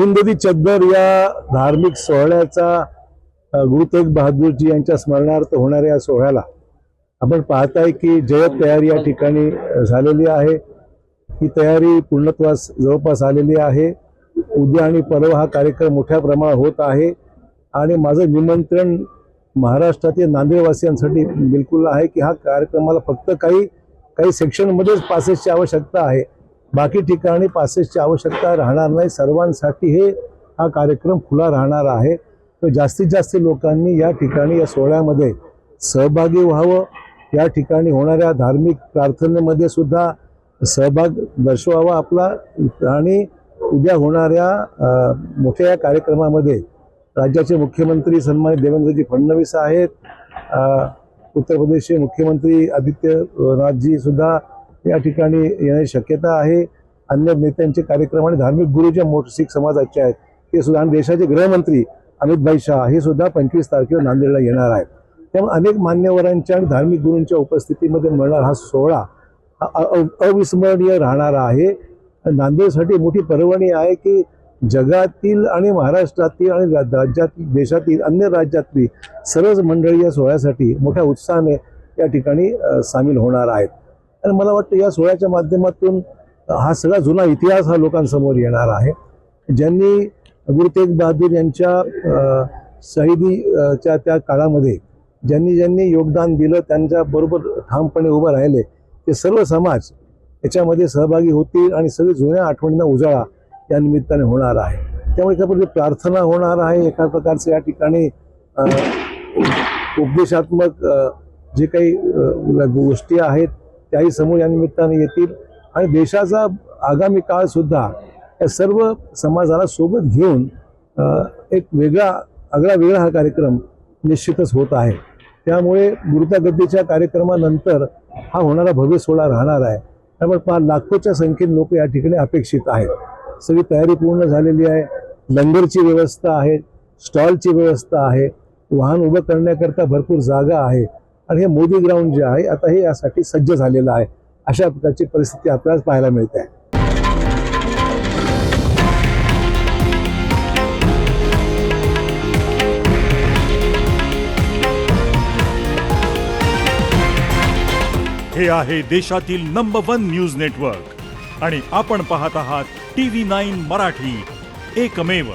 हिंदवी चद्दर या धार्मिक सोहळ्याचा गुरु तेग बहादूरजी यांच्या स्मरणार्थ होणाऱ्या या सोहळ्याला आपण पाहताय की जय्यत तयारी या ठिकाणी झालेली आहे। ही तयारी पूर्णत्वास जवळपास आलेली आहे। उद्या आणि परवा हा कार्यक्रम मोठ्या प्रमाणात होत आहे आणि माझं निमंत्रण महाराष्ट्रातील नांदेडवासियांसाठी बिलकुल आहे की हा कार्यक्रमाला फक्त काही सेक्शनमध्येच पासेसची आवश्यकता आहे, बाकी ठिकाणी पासेसची आवश्यकता राहणार नाही। सर्वांसाठी हा कार्यक्रम खुला राहणार आहे। तर जास्तीत जास्त लोकांनी या ठिकाणी या सोहळ्यामध्ये सहभागी व्हावं, या ठिकाणी होणाऱ्या धार्मिक प्रार्थनेमध्ये सुद्धा सहभाग दर्शवावा आपला आणि उद्या होणाऱ्या मोठ्या कार्यक्रमामध्ये राज्याचे मुख्यमंत्री सन्माननीय देवेंद्रजी फडणवीस आहेत, उत्तर प्रदेशचे मुख्यमंत्री आदित्यनाथजी सुद्धा या ठिकाणी येण्याची शक्यता आहे। अन्य नेत्यांचे कार्यक्रम आणि धार्मिक गुरु जे शीख समाजाचे आहेत ते सुद्धा, आणि देशाचे गृहमंत्री अमित भाई शाह हे सुद्धा 25 तारखेला नांदेडला येणार आहेत। त्यामुळे अनेक मान्यवरांच्या आणि धार्मिक गुरूंच्या उपस्थितीमध्ये मिळणार हा सोहळा अविस्मरणीय राहणार आहे। नांदेडसाठी मोठी पर्वणी आहे की जगातील आणि महाराष्ट्रातील आणि राज्यातील देशातील अन्य राज्यातली सर्वच मंडळी या सोहळ्यासाठी मोठ्या उत्साहाने या ठिकाणी सामील होणार आहेत। आणि मला वाटतं या सोहळ्याच्या माध्यमातून हा सगळा जुना इतिहास हा लोकांसमोर येणार आहे। ज्यांनी गुरु तेग बहादूर यांच्या शहीदीच्या त्या काळामध्ये ज्यांनी योगदान दिलं, त्यांच्याबरोबर ठामपणे उभं राहिले, ते सर्व समाज याच्यामध्ये सहभागी होतील आणि सगळी जुन्या आठवणींना उजाळा या निमित्ताने होणार आहे। त्यामुळे एका प्रकारे प्रार्थना होणार आहे, एका प्रकारचं या ठिकाणी उपदेशात्मक जे काही गोष्टी आहेत त्याही समोर या निमित्ताने येतील आणि देशाचा आगामी काळ सुद्धा या सर्व समाजाला सोबत घेऊन एक वेगळा हा कार्यक्रम निश्चितच होत आहे। त्यामुळे गुरुत्या गद्दीच्या कार्यक्रमानंतर हा होणारा भव्य सोहळा राहणार आहे। त्यामुळे लाखोच्या संख्येने लोक या ठिकाणी अपेक्षित आहेत। सगळी तयारी पूर्ण झालेली आहे। लंगरची व्यवस्था आहे, स्टॉलची व्यवस्था आहे, वाहन उभं करण्याकरता भरपूर जागा आहे आणि हे मोदी ग्राउंड जे आहे आता हे यासाठी सज्ज झालेलं आहे। अशा प्रकारची परिस्थिती आपल्याला पाहायला मिळते आहे। हे आहे देशातील नंबर 1 न्यूज नेटवर्क आणि आपण पाहत आहात TV9 मराठी, एकमेव।